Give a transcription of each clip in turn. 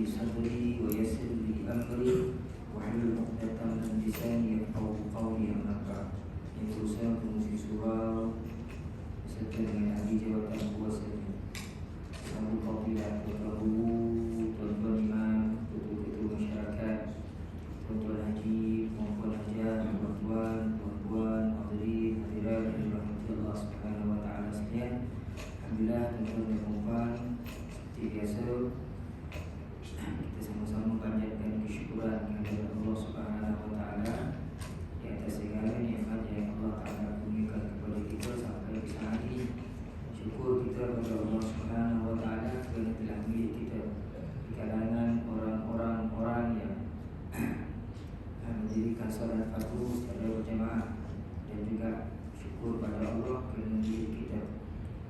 صدري ويسر لي أمري واحلل عقدة من لساني يفقهوا قولي. أما بعد. Yang berusaha mengisi surau serta dengan ahli jawatan kuasanya. Sambut kaulah tuan-tuan imam, ketua-ketua masyarakat, tuan-tuan haji, puan-puan hajat, puan-puan, hadirin, hadirat yang dirahmati Allah Subhanahu wa taala sekalian. Alhamdulillah tuan-tuan dan puan-puan, seperti biasa kita sama-sama panjatkan kesyukuran kepada Allah Subhanahu wa taala di atas segala nikmat yang Allah Taala kurniakan kepada kita sampai ke saat ini. Syukur kita kepada Allah Subhanahu wa taala kerana telah memilih kita di kalangan orang-orang yang mendirikan solat fardu secara berjamaah, dan juga syukur pada Allah kerana memilih kita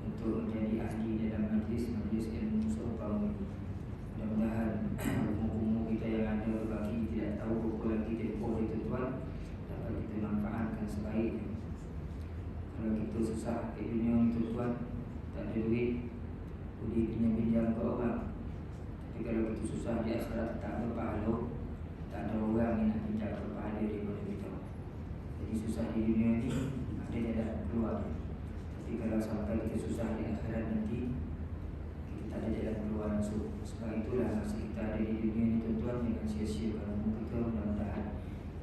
untuk menjadi ahli dalam majlis ilmu serupa ini. Mudah-mudahan umur kita yang ada bagi tidak tahu berapa lagi tempoh itu tuan dapat kita manfaatkan sebaiknya. Kalau kita susah ke dunia itu tuan, tak ada duit, boleh pinjam ke orang. Tapi kalau kita susah di akhirat, tak ada pahala, tak ada orang yang nak pinjam pahala daripada kita. Jadi susah di dunia ni ada jalan keluar. Tapi kalau sampai kita susah di akhirat nanti, kita tak ada jalan keluar langsung. Sebab itulah masa kita ada di dunia ni tuan-tuan, jangan sia-siakan umur kita. Mudah-mudahan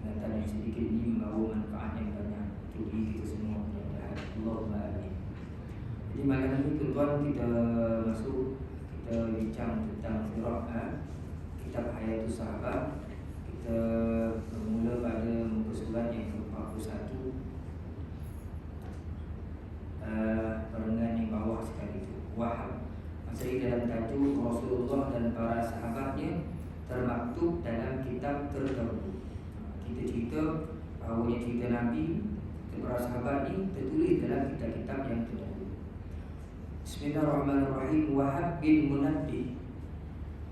ingatan yang sedikit ini membawa manfaat yang banyak untuk diri kita semua. Mudah-mudahan. Allahumma amin. Jadi malam ini tuan-tuan kita bincang tentang sirah kitab Hayatus Sahabat. Kita bermula pada muka surat yang ke-41, barengan yang bawah sekali itu, Wahab. Maksudnya dalam tajuk Rasulullah dan para sahabatnya termaktub dalam kitab terdahulu. Kita cerita bahawa cerita Nabi dan para sahabat ini tertulis dalam kitab-kitab yang terdahulu. Bismillahirrahmanirrahim. Wahab bin Munabbih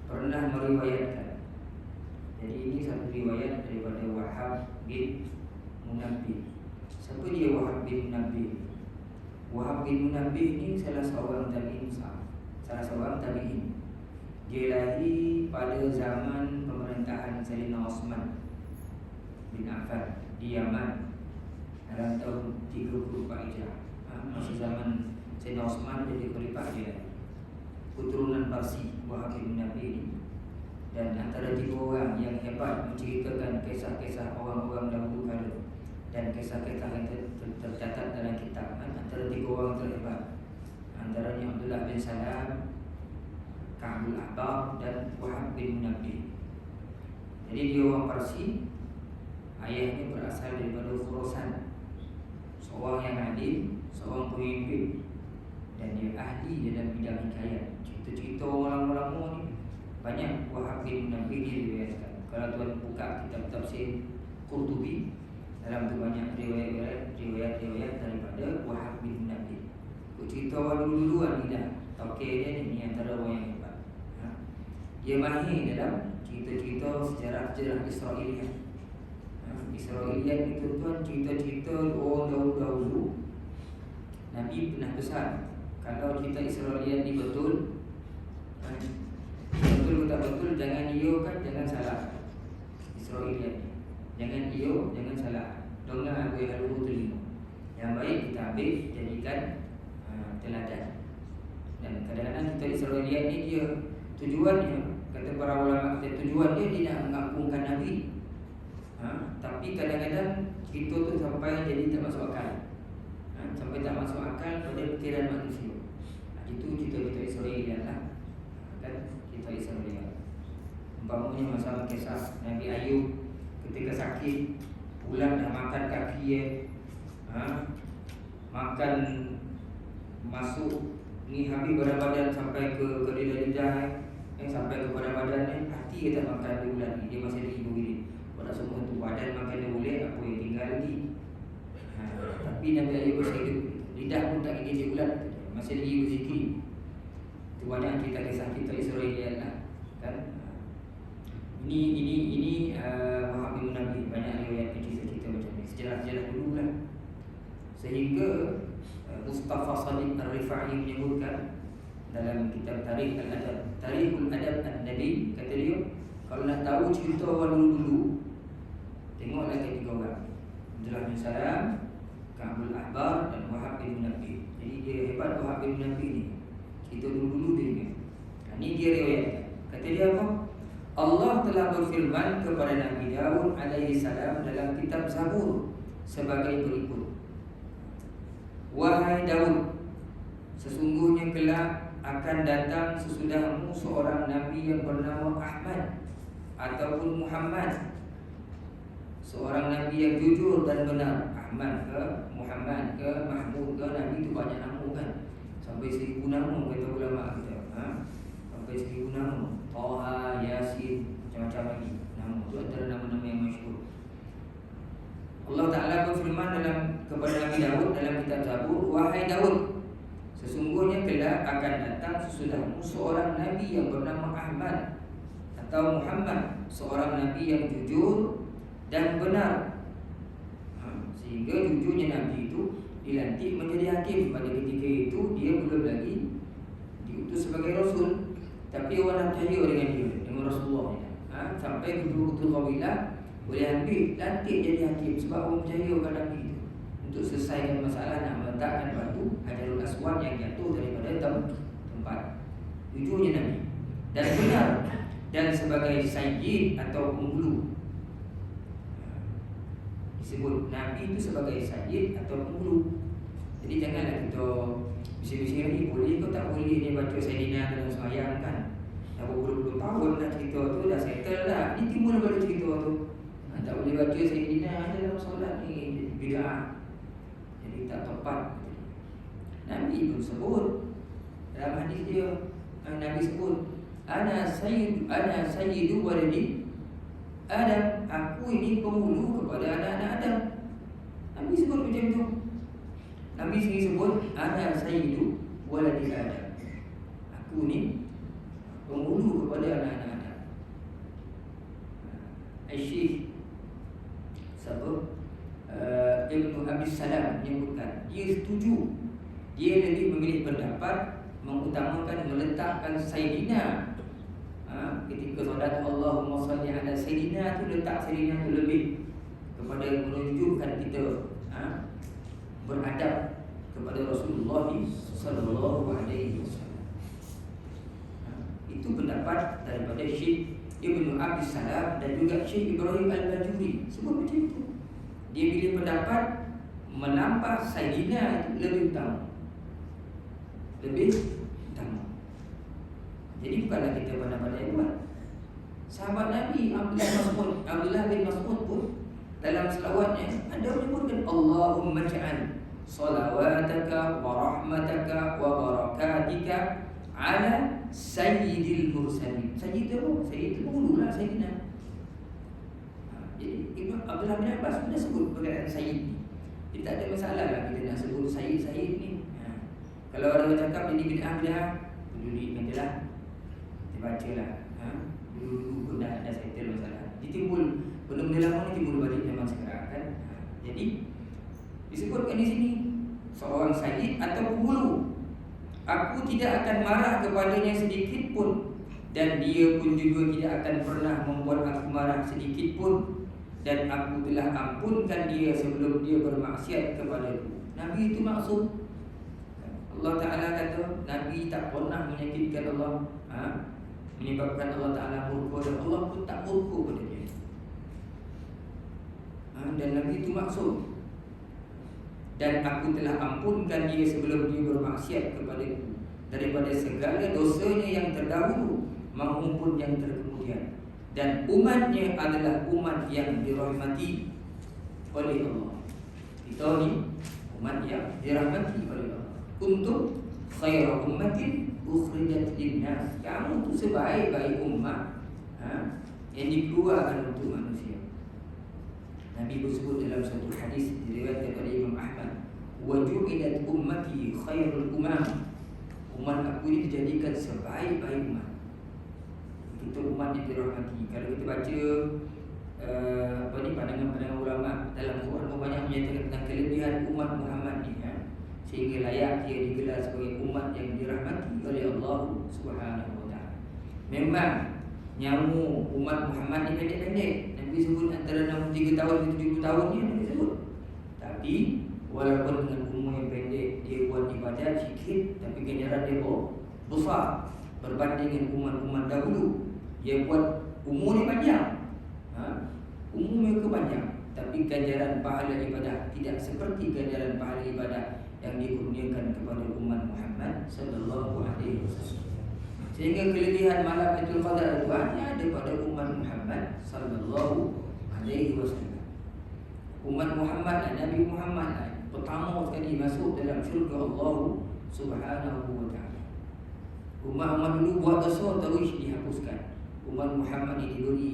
pernah meriwayatkan. Jadi ini satu riwayat daripada Wahab bin Munabbih. Siapa dia Wahab bin Munabbih? Wahab bin Munabbih ini salah seorang tabi'in. Dia lahir pada zaman pemerintahan Sayyidina Osman bin Affan di Yaman dalam tahun 34 Hijrah. Masa zaman Sayyidina Osman jadi khalifah, dia keturunan Parsi, Wahab bin Munabbih ini. Dan antara tiga orang yang hebat menceritakan kisah-kisah orang-orang dahulu kala dan kisah-kisah yang tercatat dalam kitab. Antara tiga orang terhebat, antaranya Abdullah bin Salam, Ka'bul Ahbar dan Wahab bin Munabbih. Jadi dia orang Parsi. Ayahnya berasal daripada Khurasan, seorang yang adil, seorang pemimpin, dan dia ahli dalam bidang hikayat. Cerita-cerita orang lama ni banyak Wahab bin Munabbih dia diriwayatkan. Kalau tuan buka kitab tafsir Qurtubi, dalam tu banyak riwayat daripada Wahab bin Munabbih. Cerita orang dulu-duluan ni dah tauqir dia ni antara orang yang hebat. Dia mahir dalam cerita-cerita sejarah-sejarah Israiliyat. Israiliyat itu tuan cerita-cerita orang dahulu. Nabi pernah pesan, kalau cerita Israiliyat ni betul tak betul, jangan kan, jangan salah. Israiliyat ni jangan jangan salah. Dengar apa yang lalu terima. Yang baik kita ambil, jadikan teladan. Dan kadang-kadang kita Israiliyat ni dia tujuannya, kata para ulama, tujuan dia tidak mengagungkan Nabi. Tapi kadang-kadang kita tu sampai jadi tak masuk akal. Sampai tak masuk akal pada fikiran manusia. Itu cerita-cerita Israiliyat lah. Kan cerita Israiliyat. Umpamanya masalah kisah Nabi Ayub ketika sakit, ular dah makan kaki makan masuk ni habis badan sampai ke lidah-lidah sampai ke badan hati dia tak makan ular ni, dia masih lagi begini. Pada semua tu badan makan dia boleh, apa yang tinggal lagi. Tapi Nabi Ayub masih hidup, lidah pun tak gigit ular, masih lagi berzikir. Itu banyak kisah kita Israiliyat lah, kan? Ini Wahab bin Munabbih banyak riwayat cerita-cerita macam ni, sejarah-sejarah dulu lah. Sehingga Mustafa Sadiq Ar-Rifa'i menyebutkan dalam kitab Tarikh Al-Adab, Tarikhul Adab An-Nabi, kata dia, kalau nak tahu cerita orang dulu-dulu, tengoklah ketiga orang, Abdullah bin Salam, Ka'bul Ahbar dan Wahab bin Munabbih. Jadi dia hebat Wahab bin Munabbih ni. Cerita dulu-dulu dia ingat. Ini dia riwayat. Kata dia apa? Allah telah berfirman kepada Nabi Daud alaihi salam dalam kitab Zabur sebagai berikut. Wahai Daud, sesungguhnya kelak akan datang sesudahmu seorang Nabi yang bernama Ahmad ataupun Muhammad, seorang Nabi yang jujur dan benar. Ahmad ke Muhammad ke Mahmud ke, Nabi itu banyak nama kan, sampai 1000 nama kata ulama kita. Sampai 1000 nama. Toha, Yasin, macam-macam lagi nama. Itu antara nama-nama yang masyhur. Allah Ta'ala berfirman kepada Nabi Daud dalam kitab Zabur, wahai Daud, sesungguhnya kelak akan datang sesudahmu seorang Nabi yang bernama Ahmad atau Muhammad, seorang Nabi yang jujur dan benar. Sehingga jujurnya Nabi itu dilantik menjadi hakim. Pada ketika itu dia belum lagi diutus sebagai Rasul, tapi orang nak percaya dengan dia, dengan Rasulullah ni. Sampai betul-betul kabilah boleh ambil lantik jadi hakim, sebab orang percaya pada Nabi itu. Untuk selesaikan masalah nak meletakkan batu Hajarul Aswad yang jatuh daripada tempat. Jujurnya Nabi dan benar, dan sebagai sayyid atau penghulu. Disebut Nabi itu sebagai sayyid atau penghulu. Jadi janganlah kita bising-bising ni, boleh ke tak boleh ni baca Sayyidina dalam sembahyang kan. Dah berpuluh-puluh tahun dah cerita tu, dah settle dah. Ni timbul baru cerita tu. Tak boleh baca Sayyidina dalam solat ni, bid'ah. Jadi tak tepat. Nabi pun sebut dalam hadis dia, Nabi sebut, Ana sayyidu waladi Adam, aku ini penghulu kepada anak-anak Adam. Nabi sebut macam tu. Nabi sendiri sebut, Ana sayyidu waladi Adam, aku ni penghulu kepada anak-anak Adam. Syekh Ibnu Abi Salam menyebutkan dia setuju, dia lebih memilih pendapat mengutamakan meletakkan Sayyidina. Ketika solat Allahumma salli ala Sayyidina tu, letak Sayyidina tu lebih kepada menunjukkan kita beradab kepada Rasulullah sallallahu alaihi wasallam. Itu pendapat daripada Syekh Ibnu Abi Salam dan juga Syekh Ibrahim Al-Bajuri. Sebab macam itu, dia pilih pendapat menambah Sayyidina itu lebih utama. Lebih utama. Jadi bukanlah kita pandai-pandai buat. Sahabat Nabi Abdullah bin Mas'ud pun dalam selawatnya ada menyebutkan Allahumma ja'al salawataka wa rahmataka wa barakatika ala sayyidil mursalin. Sayyid itu Sayyid itu dululah Sayyidina. Jadi Abdullah bin Abbas sudah sebut perkataan Sayyid ni. Jadi tak ada masalah lah kita nak sebut Sayyid ni. Kalau orang cakap jadi bid'ah, peduli ajalah, kita bacalah. Dulu-dulu pun dah settle masalah. Jadi timbul benda-benda lama ni timbul balik zaman sekarang kan. Jadi disebutkan di sini seorang sayyid atau penghulu, aku tidak akan marah kepadanya sedikit pun, dan dia pun juga tidak akan pernah membuat aku marah sedikit pun, dan aku telah ampunkan dia sebelum dia bermaksiat kepadaku. Nabi itu maksud. Allah Ta'ala kata Nabi tak pernah menyakitkan Allah, menyebabkan Allah Ta'ala murka, dan Allah pun tak murka pada dia. Dan Nabi itu maksud. Dan aku telah ampunkan dia sebelum dia bermaksiat kepadaku daripada segala dosanya yang terdahulu maupun yang terkemudian. Dan umatnya adalah umat yang dirahmati oleh Allah. Kita ni umat yang dirahmati oleh Allah. Untuk khairu ummatin ukhrijat linnas, kamu tu sebaik-baik umat yang dikeluarkan untuk manusia. Nabi bersebut dalam satu hadis diriwayatkan oleh Imam Ahmad, wa ju'ilat ummati khairul umam, umat aku ini dijadikan sebaik-baik umat. Kita umat yang dirahmati. Kalau kita baca pandangan-pandangan ulama dalam Quran, banyak menyatakan tentang kelebihan umat Muhammad ni, sehingga layak dia digelar sebagai umat yang dirahmati oleh Allah Subhanahu wa ta'ala. Memang nyamu umat Muhammad ni pendek-pendek. Nabi sebut antara 63 tahun ke 70 tahun ni Nabi sebut. Tapi walaupun dengan umur yang pendek, dia buat ibadat sikit, tapi ganjaran dia besar berbanding dengan umat-umat dahulu. Dia buat umur ni panjang, umur mereka panjang, tapi ganjaran pahala ibadah tidak seperti ganjaran pahala ibadah yang dikurniakan kepada umat Muhammad sallallahu alaihi wasallam. Sehingga kelebihan malam Lailatul Qadar itu hanya ada pada umat Muhammad sallallahu alaihi wasallam. Umat Muhammad dan Nabi Muhammad pertama sekali masuk dalam syurga Allah Subhanahu wa taala. Umat dulu buat dosa terus dihapuskan. Umat Muhammad ini diberi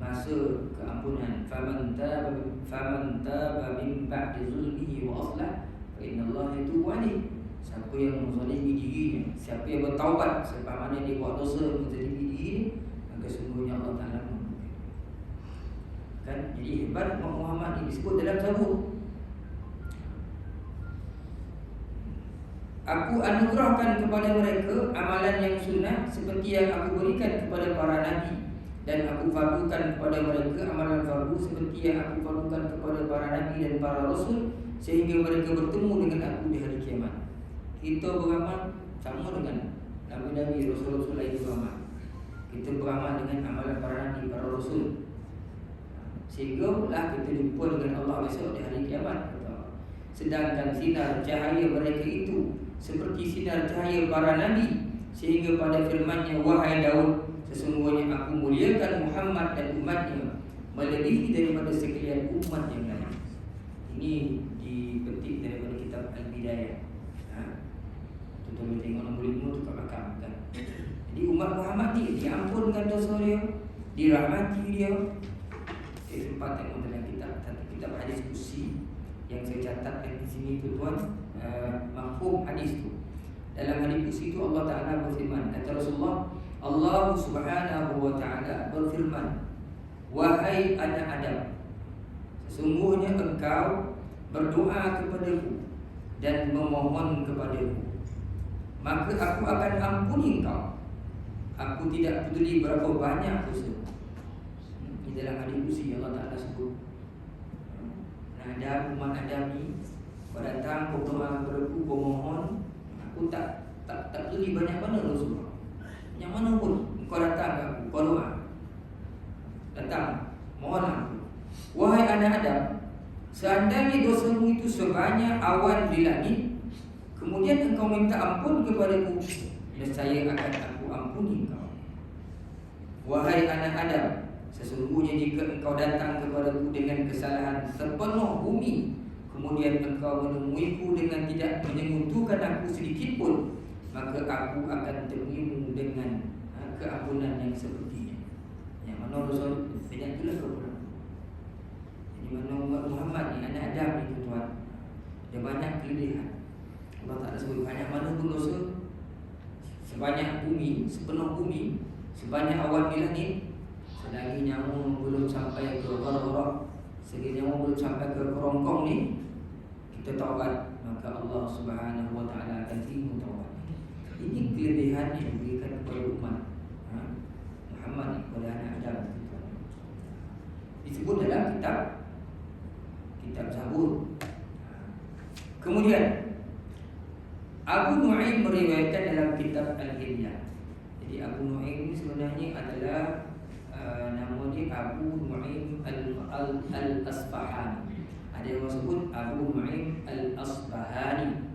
masa keampunan. Faman taba min ba'di zulmihi wa aslah fa innallaha yatubu alaihi. Siapa yang menzalimi dirinya, siapa yang bertaubat selepas mana dia buat dosa menzalimi dirinya, maka sesungguhnya Allah Taala mengampuni. Kan jadi hebat umat Muhammad ini disebut dalam Zabur. Aku anugerahkan kepada mereka amalan yang sunnah seperti yang aku berikan kepada para nabi, dan aku fardukan kepada mereka amalan fardu seperti yang aku fardukan kepada para nabi dan para rasul, sehingga mereka bertemu dengan aku di hari kiamat. Kita beramal sama dengan nabi-nabi, rasul-rasul lain beramal. Kita beramal dengan amalan para nabi, para rasul, sehingga lah kita jumpa dengan Allah besok di hari kiamat. Sedangkan sinar cahaya mereka itu seperti sinar cahaya para nabi, sehingga pada firman-Nya, wahai Daud, sesungguhnya aku muliakan Muhammad dan umatnya melebihi daripada sekalian umat yang lain. Ini dipetik daripada kitab Al-Bidayah. Tuan-tuan tengok nombor 5 tu kat belakang kan. Jadi umat Muhammad ni diampunkan dosa dia, dirahmati dia. Saya sempat tengok dalam kitab hadis kursi yang saya catatkan di sini tuan-tuan, mafhum hadis tu. Dalam hadis kursi itu Allah Taala berfirman, kata Rasulullah, Allah Subhanahu wa taala berfirman, wahai anak Adam, sesungguhnya engkau berdoa kepadaku dan memohon kepadaku, maka aku akan ampuni engkau. Aku tidak peduli berapa banyak dosa. Ini dalam hadis kursi Allah Taala sebut. Adam, umat Adam ni, kau datang, kau berdoa kepadaku, kau mohon, aku tak peduli banyak mana dosa. Yang mana pun kau datang ke aku, kau doa, datang, mohon aku. Wahai anak Adam, seandainya dosamu itu sebanyak awan di langit, kemudian engkau minta ampun kepadaku, nescaya akan aku ampuni engkau. Wahai anak Adam, sesungguhnya jika engkau datang kepadaku dengan kesalahan sepenuh bumi, kemudian engkau menemuiku dengan tidak menyentuhkan aku sedikit pun, maka aku akan temuimu dengan keampunan yang sepertinya. Yang mana Rasul dengan itulah keampunan. Jadi mana umat Muhammad ni, anak Adam ni tuan-tuan, dia banyak kelebihan. Allah tak ada sebut banyak mana pun dosa, sebanyak bumi, sepenuh bumi, sebanyak awan di langit, selagi nyamuk belum sampai ke Ghararah, selagi nyamuk belum sampai ke kerongkong ni, kita taubat, maka Allah Subhanahu wa taala akan terima taubat. Ini kelebihan yang diberikan kepada umat Muhammad kepada anak Adam. Disebut dalam kitab Zabur. Kemudian Abu Nu'aim meriwayatkan dalam kitab Al-Hilyah. Jadi Abu Nu'aim ini sebenarnya adalah nama dia Abu Nu'aim Al-Asbahani. Ada yang sebut Abu Nu'aim Al-Asbahani.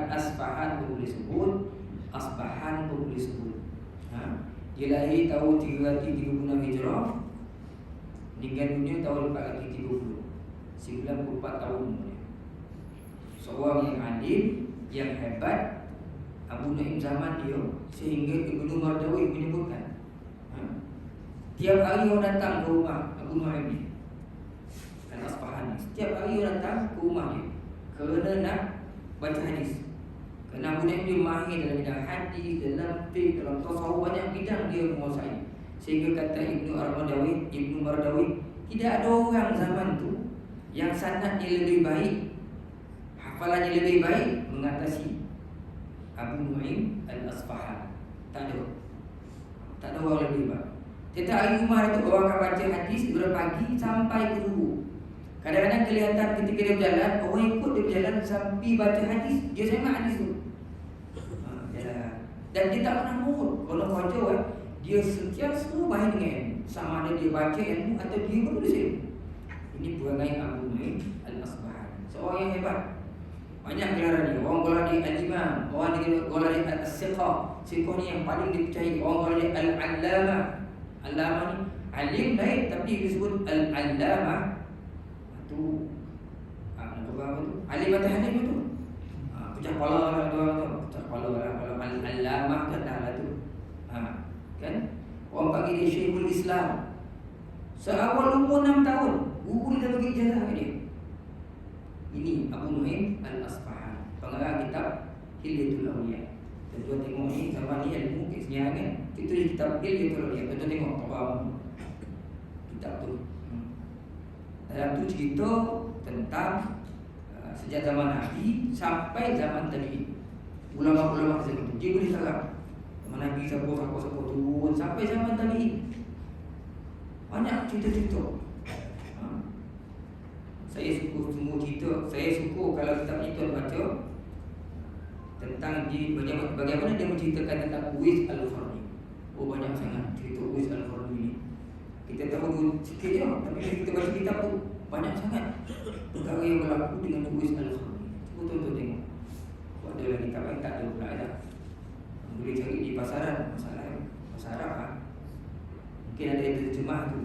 Asbahan pun boleh sebut, Asbahan pun boleh sebut. Dia lahir tahun 336 Hijrah, meninggal dunia tahun 430, 94 tahun umurnya. Seorang yang adil, yang hebat, Abu Nu'aim zaman dia, sehingga Ibnu Mardawi menyebutkan, tiap hari orang datang ke rumah Abu Nu'aim ni, Al-Asbahani, setiap hari orang datang ke rumah dia kerana nak baca hadis. Kerana Abu Nu'aim dia mahir dalam bidang hadis, dalam fiqh, dalam tasawuf, banyak bidang dia menguasai. Sehingga kata Ibnu Mardawi, tidak ada orang zaman tu yang sanadnya lebih baik, hafalannya lebih baik mengatasi Abu Nu'aim Al-Asfahan. Tak ada orang lebih, Pak. Setiap hari Umar itu orang akan baca hadis dari pagi sampai ke subuh. Kadang-kadang kelihatan ketika dia berjalan, orang ikut dia berjalan sampai baca hadis, dia semak hadis tu. Jalan. Dan dia tak pernah murut. Kalau wajar, dia sentiasa baik dengan ilmu. Sama ada dia baca ilmu atau dia menulis ilmu. Ini perangai Abu Nu'aim Al-Asbahan. Seorang yang hebat. Banyak gelaran dia. Orang gelar dia Al-Imam, orang gelar dia Al-Siqah. Siqah ni yang paling dipercayai. Orang gelar dia Al-Allamah. Allamah ni alim baik, tapi disebut Al-Allamah. Tu apa tu? Alim atau halim tu? Pecah kepala lah tu. Pecah kepala lah. Kalau Al-Allamah kan dah lah tu. Kan? Orang panggil dia Syekhul Islam. Seawal umur 6 tahun, guru dia dah bagi ijazah kat dia. Ini Abu Nu'aim Al-Asfahan, pengarang kitab Hilyatul Awliya. Tuan-tuan tengok ni, sama ni ilmu kat sini kan. Itu di kitab Hilyatul Awliya. Tuan-tuan tengok kitab tu. Dalam tu cerita tentang sejak zaman Nabi sampai zaman tabi'in. Ulama-ulama zaman tu dia boleh sarang. Zaman Nabi siapa turun sampai zaman tabi'in. Banyak cerita-cerita. Saya suka semua cerita. Saya suka kalau kitab ni tuan baca tentang dia, bagaimana dia menceritakan tentang Uwais Al-Qarni. Oh, banyak sangat cerita Uwais Al-Qarni ni. Kita tahu sikit je, tapi kita baca kitab tu banyak sangat perkara yang berlaku dengan Uwais Al-Qarni. Cuba tuan-tuan tengok. Ada lagi kitab lain tak ada pula dah. Boleh cari di pasaran, pasar Arab mungkin ada yang terjemah tu.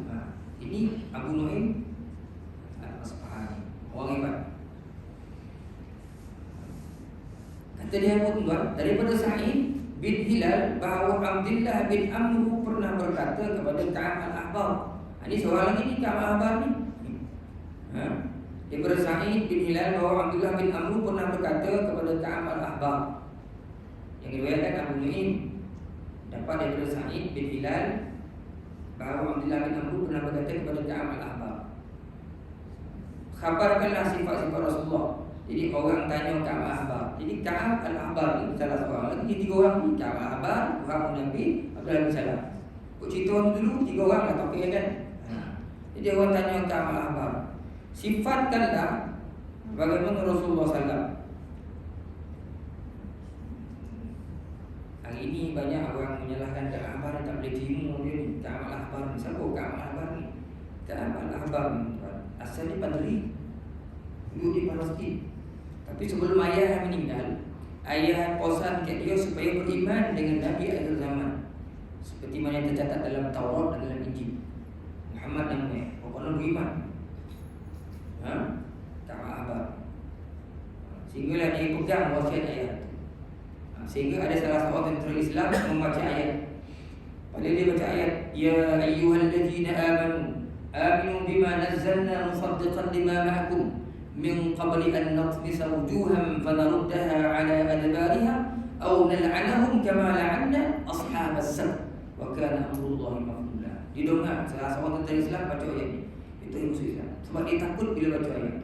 Ini Abu Nu'aim Al-Asfahan, orang hebat. Kata dia tuan, daripada Sa'id bin Hilal bahawa Abdullah bin Amr pernah berkata kepada Ka'ab Al-Ahbar. Ini seorang lagi ni Ka'ab Al-Ahbar ni. Daripada Sa'id bin Hilal bahawa Abdullah bin Amr pernah berkata kepada Ka'ab Al-Ahbar. Yang diriwayatkan Abu Nu'aim dapat daripada Sa'id bin Hilal bahawa Abdullah bin Amr pernah berkata kepada Ka'ab Al-Ahbar, khabarkanlah sifat-sifat Rasulullah. Jadi orang tanya Ka'ab Al-Ahbar. Jadi Ka'ab Al-Ahbar ni salah seorang lagi, 3 orang ni, Ka'ab Al-Ahbar, Wahab bin Nabi, Abdullah bin Salam. Kau cerita dulu 3 orang lah topik kan. Jadi orang tanya Ka'ab Al-Ahbar, sifatkanlah bagaimana Rasulullah SAW. Hari ini banyak orang menyalahkan Ka'ab Al-Ahbar tak boleh terima dia ni. Ka'ab Al-Ahbar ni, siapa Ka'ab Al-Ahbar ni? Ka'ab Al-Ahbar ni asal dia Badri, duduk di Palestin. Tapi sebelum ayah meninggal, ayah posan kat dia supaya beriman dengan Nabi akhir zaman, seperti mana yang tercatat dalam Taurat dan dalam Injil. Muhammad namanya, pokoknya beriman. Ka'ab Al-Ahbar. Sehinggalah dia pegang wasiat ayah. Sehingga ada salah seorang tentera Islam membaca ayat. Pada dia baca ayat, ya ayyuhallazina aminu bima nazzalna musaddiqan lima ma'akum min qabli an natmisa wujuhan fanaruddaha ala adbariha aw nal'anahum kama la'anna ashabas sabt wa kana amrullahi maf'ula. Didengar salah seorang tentera Islam baca ayat ni. Itu yang musuh Islam. Sebab dia takut bila baca ayat.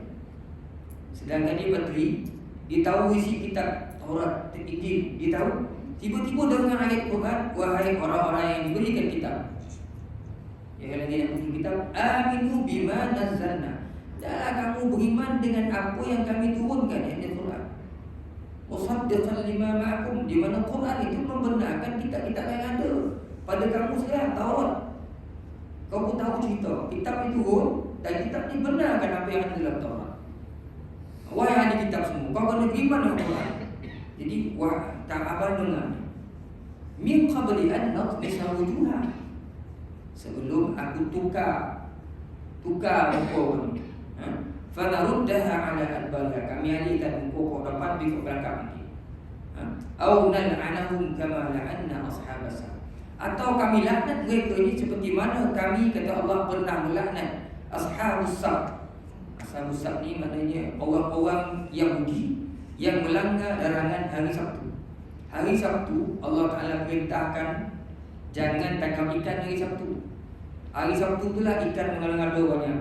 Sedangkan dia Badri, dia tahu isi kitab Taurat, Injil, dia tahu. Tiba-tiba dengan ayat Quran, wahai orang-orang yang diberikan kitab, yang lagi nak beri kitab, aminu bima nazzalna. Janganlah kamu beriman dengan apa yang kami turunkan, yakni Quran. Musaddiqan lima ma'akum, di mana Quran itu membenarkan kitab-kitab yang ada pada kamu sekarang, Taurat. Kau pun tahu cerita, kitab itu turun dan kitab ini benarkan apa yang ada dalam Taurat. Wahai ahli kitab semua, kau kena beriman dengan Quran. Jadi tak apa dengar. Min qabli an natmisa wujuha, sebelum aku tukar muka ni. Fanaruddaha ala adbariha, kami alihkan muka ke depan pergi ke belakang nanti. Au nal'anahum kama la'anna ashabas sabt, atau kami laknat mereka ini seperti mana kami, kata Allah, pernah melaknat ashabus sabt. Ashabus sabt ni maknanya orang-orang Yahudi yang melanggar larangan hari Sabtu. Hari Sabtu Allah Ta'ala perintahkan jangan tangkap ikan hari Sabtu. Hari Sabtu itulah ikan mengalir-ngalir banyak.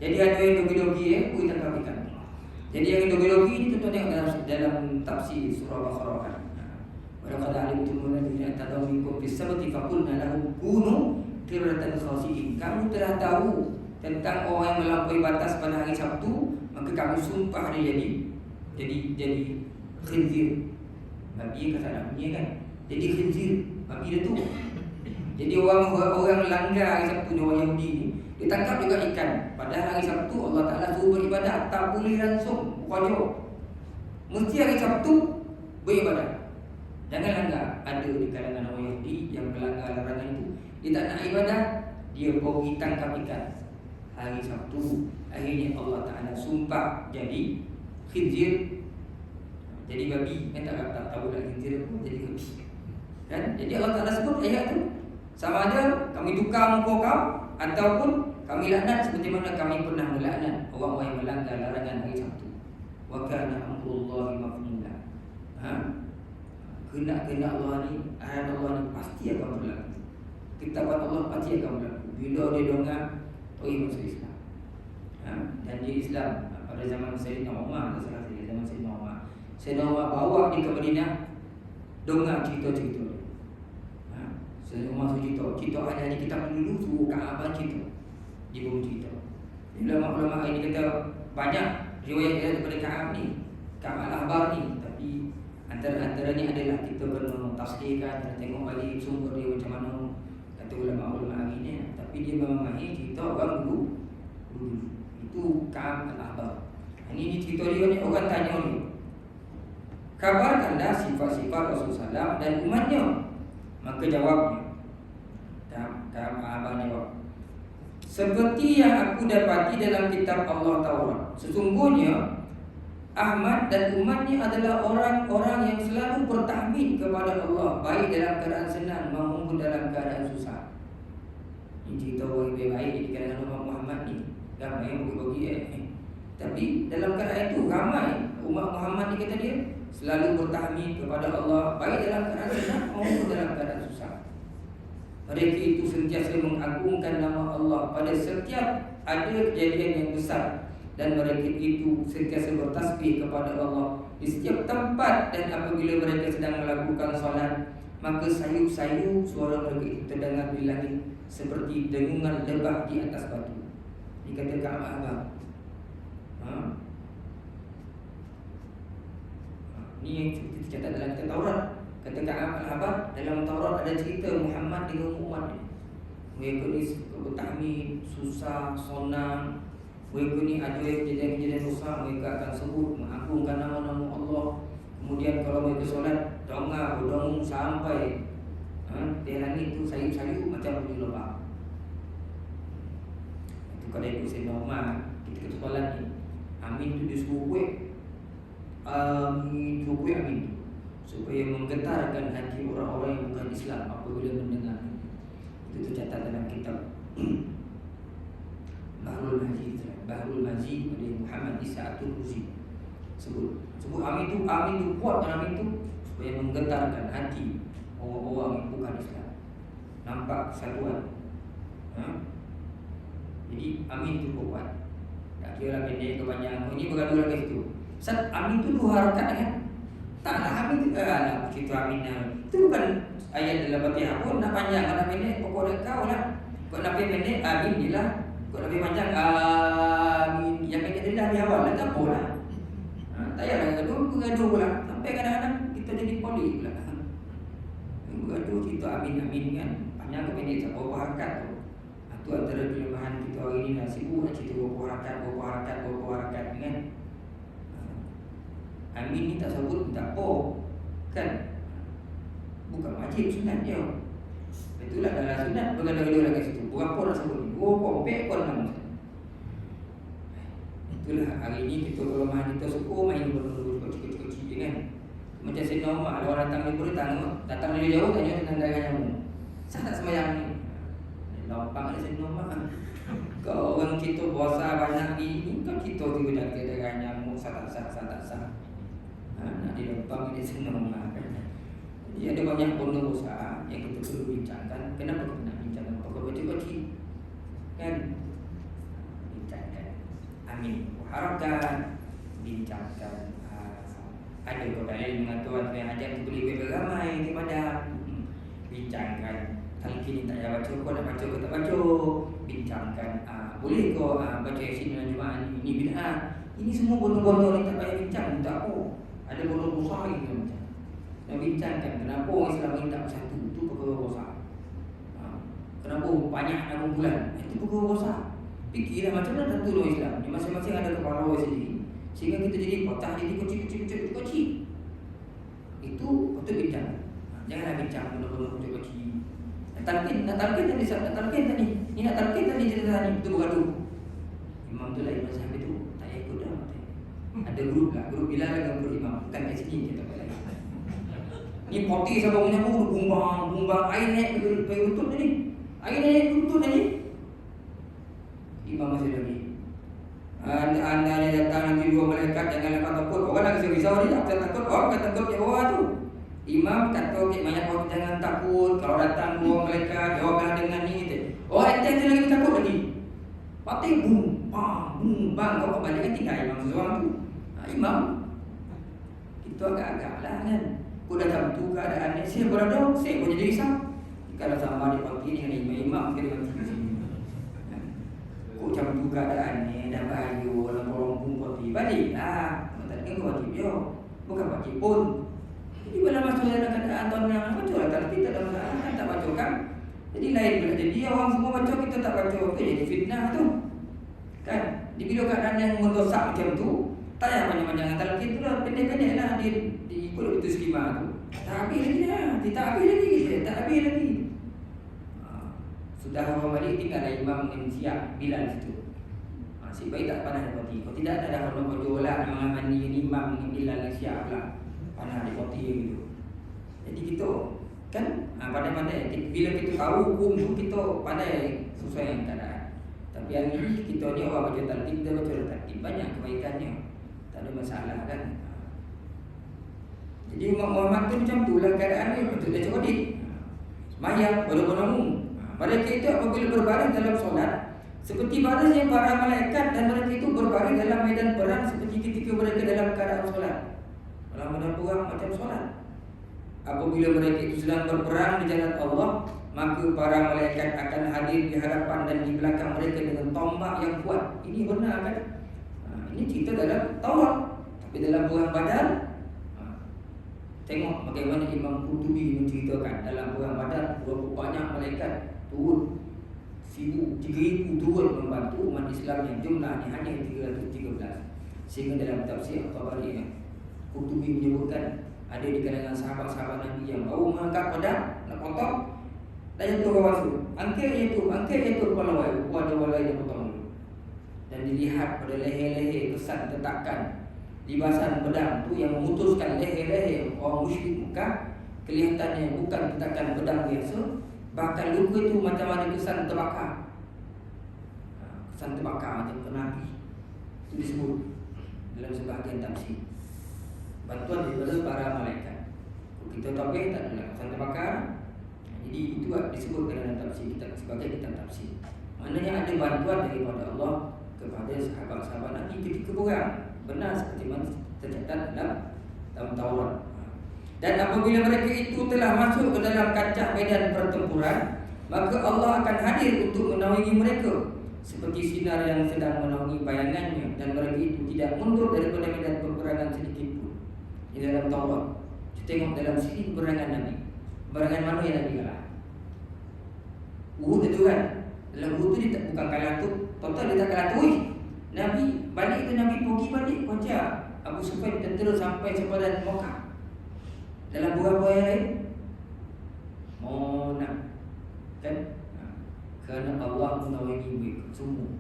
Jadi ada yang dogi-dogi pergi tangkap ikan. Jadi yang dogi-dogi ni tuan-tuan tengok dalam tafsir surah Baqarah kan. Walaqad alimtum alladziina i'tadaw minkum fis-sabti faqulna lahum kunu qiradatan khasi'in. Kamu telah tahu tentang orang yang melampaui batas pada hari Sabtu, maka kami sumpah dia jadi khinzir. Babi kata namanya kan. Jadi khinzir, babi dia tu. Jadi orang melanggar hari Sabtu ni, orang Yahudi ni, dia tangkap juga ikan. Padahal hari Sabtu Allah Ta'ala suruh beribadah, tak boleh langsung wajib. Mesti hari Sabtu beribadah. Jangan langgar. Ada di kalangan orang Yahudi yang melanggar larangan itu. Dia tak nak ibadah, dia pergi tangkap ikan hari Sabtu. Akhirnya Allah Ta'ala sumpah jadi khinzir, jadi babi. Kan tak tahu lah khinzir apa, jadi babi kan? Jadi Allah Ta'ala sebut ayat tu, sama ada kami tukar muka kau ataupun kami laknat seperti mana kami pernah melaknat orang-orang yang melanggar larangan hari Sabtu. Wa kana amrullahi maf'ula. Kehendak Allah ni, ayat Allah ni pasti akan berlaku. Kitaban Allah pasti akan berlaku. Bila dia dengar masuk Islam. Dan dia Islam pada zaman Sayyidina Umar, zaman Sayyidina Umar. Sayyidina Umar bawa dia ke Madinah, dengar cerita-cerita dia. Sayyidina Umar cerita hanya ni kita dulu suruh Kaabah cerita. Dia pun cerita. Ulama-ulama ini kata banyak riwayat daripada Kaab ni, Kaab al-Ahbar ni, tapi antaranya adalah kita kena tasdihkan, kena tengok balik sumber dia macam mana, kata ulama-ulama hari ni. Tapi dia memang mahir cerita orang dulu. Itu Kaab al-Ahbar. Ini cerita dia ni, orang tanya ni, kabarkanlah sifat-sifat Rasulullah SAW dan umatnya. Maka jawabnya, Kaab al-Ahbar jawab, seperti yang aku dapati dalam kitab Allah Taurat, sesungguhnya Ahmad dan umatnya adalah orang-orang yang selalu bertahmid kepada Allah, baik dalam keadaan senang maupun dalam keadaan susah. Ini cerita orang baik di kalangan umat Muhammad ni. Ramai yang bagi-bagi tapi dalam keadaan itu ramai umat Muhammad ni, kata dia, selalu bertahmid kepada Allah, baik dalam keadaan senang maupun dalam keadaan susah. Mereka itu sentiasa mengagungkan nama Allah pada setiap ada kejadian yang besar, dan mereka itu sentiasa bertasbih kepada Allah di setiap tempat. Dan apabila mereka sedang melakukan solat, maka sayup-sayup suara mereka itu terdengar di langit seperti dengungan lebah di atas batu. Ini kata Kaab al-Ahbar. Ini yang tercatat dalam kitab Taurat. Kata Kaab al-Ahbar, dalam Taurat ada cerita Muhammad dengan umat ni. Mereka ni bertahmid, susah, sonang. Mereka ni ada kejadian-kejadian susah, mereka akan sebut, mengagungkan nama-nama Allah. Kemudian kalau mereka solat, dengar berdengung sampai di langit tu sayup-sayup macam bunyi lebah. Itu kalau ikut Sayyidina Umar, kita solat ni, amin tu dia suruh kuih. Amin tu, supaya menggetarkan hati orang-orang yang bukan Islam apabila mendengar. Itu tercatat dalam kitab Bahrul Majid oleh Muhammad Isa At-Turmuzi. Sebut amin tu kuat, dan amin tu supaya menggetarkan hati orang-orang yang bukan Islam. Nampak kesatuan. Jadi amin tu kuat. Tak kira lah pendek ke panjang. Ini bergaduh lagi situ. Ustaz, amin tu 2 harakat kan? Taklah amin tu cerita amin. Itu bukan ayat dalam Fatihah pun. Nak panjang, nak pendek, pokok kau lah. Kau nak pendek, amin je lah. Kau nak panjang, amin. Yang pendek dia dah di awal lah, tak apa lah. Tak payahlah bergaduh pula. Sampai kadang-kadang kita jadi polis pula. Bergaduh cerita amin kan. Panjang ke pendek, berapa harakat tu. Itu antara kelemahan kita hari ni lah. Sibuk nak cerita berapa harakat kan. Amin ni tak sebut tak apa kan. Bukan wajib, sunat dia. Itulah dalam sunat bergaduh-gaduh lagi situ. Berapa nak sebut ni? 2 pek pun nama. Itulah hari ni kita kelemahan kita suka main berdua kecil-kecil kan. Macam Sayyidina Umar, ada orang datang dari datang dari jauh tanya tentang darah nyamuk. Sah tak sembahyang ni? Lampang ada Sayyidina Umar. Kau orang kita puasa banyak ni, kau kita juga jaga darah nyamuk, sah tak sah. Nak dilempang di Sayyidina Umar kan. Jadi ada banyak benda besar yang kita perlu bincangkan. Kenapa kita nak bincangkan perkara kecil-kecil kan? Bincangkan amin, harapkan bincangkan Ada dalil mengatakan yang ajar tu boleh beramai di madam. Bincangkan talqin tak payah baca, kau nak baca ke tak baca. Bincangkan boleh kau baca Yasin dalam Jumaat ini bid'ah. Ini semua bodoh-bodoh ni tak payah bincang, tak apa. Ada bodoh besar lagi macam. Dan bincangkan kenapa orang Islam ni tak bersatu, itu perkara besar. Kenapa banyak nak kumpulan, itu perkara besar. Fikirlah macam mana satu orang Islam. Di masing-masing ada kepala sendiri. Sehingga kita jadi patah, jadi kecil. Itu patut bincang. Janganlah bincang bodoh-bodoh kecil. Nak talqin tadi. Ni nak talqin tadi cerita ni, itu bergaduh. Imam tu lah, imam sahabat tu tak payah ikut dah. Ada grup lah, grup Bilal dengan grup imam. Bukan kat sini kita tak lagi. Ni poti sama punya pun bumbang air naik pergi utut tadi. Air naik utut tadi. Imam masih lagi. Anda ni datang nanti dua malaikat, janganlah kau takut. Orang nak risau ni tak takut. Orang kata takut kat bawah tu. Imam kata banyak orang jangan takut. Kalau datang dua malaikat, jawablah dengan ni. Orang entah tu lagi takut lagi. Pati bang, kau kembali kan tinggal imam seorang tu. Imam itu agak-agak lah kan. Kau dah jam tu keadaan ni, saya berada, saya pun jadi risau. Kalau sama di pagi ni dengan imam kira mati sini. Kau jam tu keadaan ni dah bayu, orang pun balik lah. Tak dengar kau wajib yo. Bukan wajib pun. Jadi bila masuk dalam keadaan tuan yang baca lah, kalau kita dalam keadaan kan tak baca kan. Jadi lain pula. Jadi orang semua baca, kita tak baca. Jadi fitnah tu. Kan? Di bila keadaan yang mendosak macam tu, tak payah banyak-banyak. Talqin tu lah pendek-pendek lah. Diikut itu skema tu. Tak habis lagi lah. Tak habis lagi. Sudah orang balik, tinggallah imam dengan siap Bilal situ. Si baik tak panah di kau tidak ada dah kalau kau lah mandi dengan imam dengan Bilal yang siap lah. Panah di poti gitu. Jadi kita kan pandai-pandai. Bila kita tahu hukum tu, kita pandai sesuai yang keadaan. Tapi hari ini kita ni orang baca talqin, kita baca talqin banyak kebaikannya. Tak ada masalah kan. Jadi Umat Muhammad tu macam tu lah keadaan ni. Betul dia cakap ni semayang bodoh-bodoh. Mereka itu apabila berbaring dalam solat, seperti barisnya para malaikat, dan mereka itu berbaring dalam medan perang seperti ketika mereka dalam keadaan solat. Dalam medan perang macam solat. Apabila mereka itu sedang berperang di jalan Allah, maka para malaikat akan hadir di hadapan dan di belakang mereka dengan tombak yang kuat. Ini benar kan? Ini cerita dalam Taurat. Tapi dalam perang Badar, tengok bagaimana Imam Qurtubi menceritakan dalam perang Badar, berapa banyak malaikat turun, 1,000-3,000 turun membantu umat Islam yang jumlahnya hanya 313. Sehingga dalam tafsir At-Tabari, Qurtubi menyebutkan ada di kalangan sahabat-sahabat Nabi yang baru mengangkat pedang nak potong, dan jatuh ke bawah. Angkat jatuh kepala walai yang potong dulu. Dan dilihat pada leher-leher kesan tetakan libasan pedang tu yang memutuskan leher-leher orang musyrik Mekah. Kelihatannya bukan tetakan pedang biasa, bahkan luka itu macam ada kesan terbakar. Kesan terbakar macam kena api. Itu disebut dalam sebahagian tafsir. Bantuan daripada para malaikat. Kita tabih tak ada kesan terbakar. Jadi itu disebutkan dalam tafsir kita sebagai kitab tafsir. Maknanya ada bantuan daripada Allah kepada sahabat-sahabat Nabi ketika perang. Benar seperti mana tercatat dalam Taurat. Dan apabila mereka itu telah masuk ke dalam kancah medan pertempuran, maka Allah akan hadir untuk menaungi mereka seperti sinar yang sedang menaungi bayangannya, dan mereka itu tidak mundur daripada medan peperangan sedikit pun. Di dalam Taurat, kita tengok dalam sini peperangan Nabi. Peperangan mana yang Nabi kalah? Uhud itu kan. Dalam Uhud itu dia bukan kalah tu, total dia tak kalah tu. Nabi balik tu, Nabi pergi balik baca Abu Sufyan tentera sampai sepadan Mekah. Dalam buah-buah yang lain nak kan? Kerana Allah menaungi mereka semua.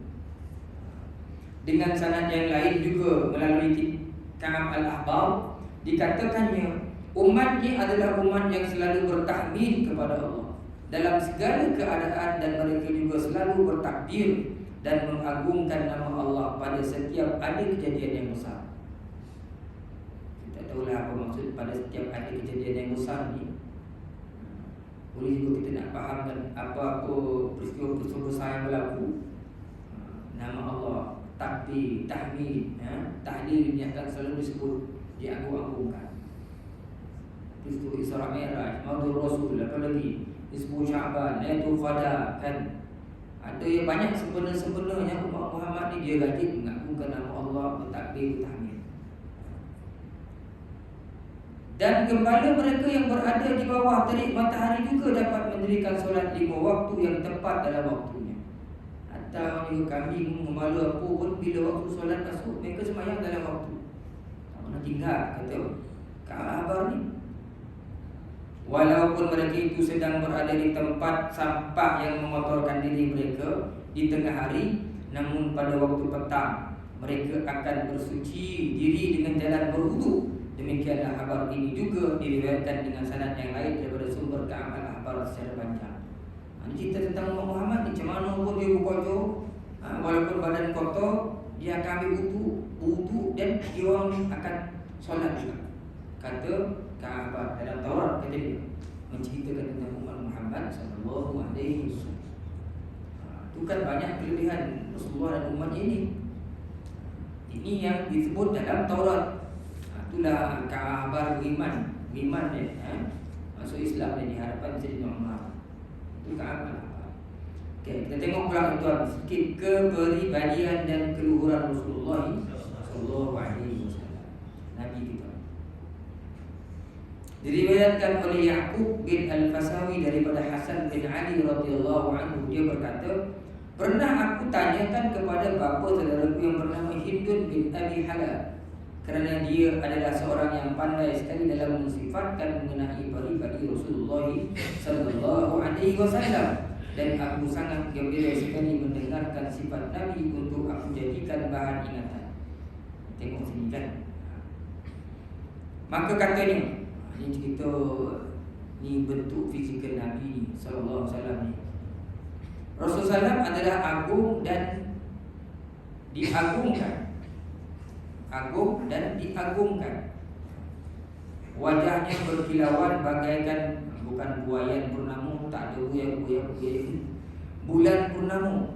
Dengan sanad yang lain juga melalui Ka'ab al-Ahbar, dikatakannya umat ini adalah umat yang selalu bertahmid kepada Allah dalam segala keadaan, dan mereka juga selalu bertakbir dan mengagungkan nama Allah pada setiap ada kejadian yang besar. Kita tahulah apa maksud pada setiap ada kejadian yang besar ni. Boleh juga kita nak fahamkan apa-apa peristiwa-peristiwa besar yang berlaku. Nama Allah, takbir, tahmid, tahlil ini akan selalu disebut diagung-agungkan. Itu Isra Mi'raj, Maulid Rasul, apa lagi? Isbu Sya'ban, Lailatul Qadar, kan? Ada yang banyak sebenarnya umat Muhammad ni dia rajin mengagungkan nama Allah, bertakbir, bertahmid. Dan gembala mereka yang berada di bawah terik matahari juga dapat mendirikan solat 5 waktu yang tepat dalam waktunya. Atau juga kami gembala apa pun, bila waktu solat masuk, mereka sembahyang dalam waktu. Tak pernah tinggal, kata khabar ni. Walaupun mereka itu sedang berada di tempat sampah yang memotorkan diri mereka di tengah hari, namun pada waktu petang mereka akan bersuci diri dengan jalan berwudu. Demikianlah khabar ini juga diriwayatkan dengan sanad yang lain daripada sumber Ka'ab al-Ahbar secara panjang. Ini cerita tentang Ummah Muhammad ni, macam mana pun dia berkojo, walaupun badan kotor, dia akan ambil wudu dan dia orang akan solat juga. Kata Ka'ab dalam Taurat, kata dia menceritakan tentang umat Muhammad sallallahu alaihi wasallam. Itu kan banyak kelebihan Rasulullah dan umatnya ini. Ini yang disebut dalam Taurat. Itulah kabar beriman dia, masuk Islam dia di hadapan Sayyidina Umar. Itu kabar. Okey, kita tengok pula tuan sikit kepribadian dan keluhuran Rasulullah sallallahu alaihi wasallam. Nabi kita diriwayatkan oleh Ya'qub bin Al-Fasawi daripada Hasan bin Ali radhiyallahu anhu, dia berkata, pernah aku tanyakan kepada bapa saudaraku yang bernama Hindun bin Abi Halal, kerana dia adalah seorang yang pandai sekali dalam mensifatkan mengenai pribadi Rasulullah sallallahu alaihi wasallam, dan aku sangat gembira sekali mendengarkan sifat Nabi untuk aku jadikan bahan ingatan. Tengok sini kan. Maka katanya, ini cerita ni bentuk fizikal Nabi ni sallallahu alaihi wasallam ni. Rasulullah SAW adalah agung dan diagungkan. Agung dan diagungkan. Wajahnya berkilauan bagaikan, bukan buayan purnama, tak ada buaya. Bulan purnama.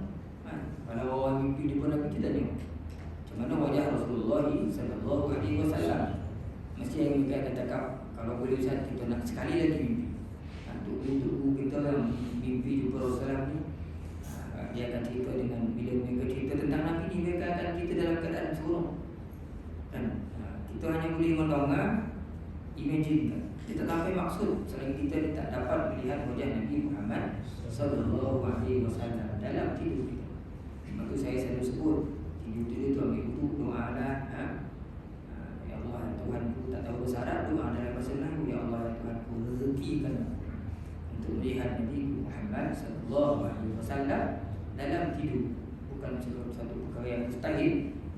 Kalau orang mimpi dia pun nak kita tengok macam mana wajah Rasulullah sallallahu alaihi wasallam. Mesti yang kita akan cakap, kalau boleh Ustaz, kita nak sekali lagi mimpi. Untuk kita yang mimpi jumpa Rasulullah ni, dia akan cerita dengan, bila mereka cerita tentang Nabi ni, mereka akan cerita dalam keadaan seronok. Dan kita hanya boleh mendongak, imagine. Kita tak sampai maksud selain kita tak dapat melihat wajah Nabi Muhammad sallallahu alaihi wasallam dalam tidur kita. Sebab tu saya selalu sebut, tidur tu ambil wudu, doalah. Ya Allah Tuhanku, tak tahu bersyarat, doa dalam bahasa Melayu, ya Allah Tuhanku, rezekikan untuk melihat Nabi Muhammad sallallahu alaihi wasallam dalam tidur. Bukan satu perkara yang mustahil,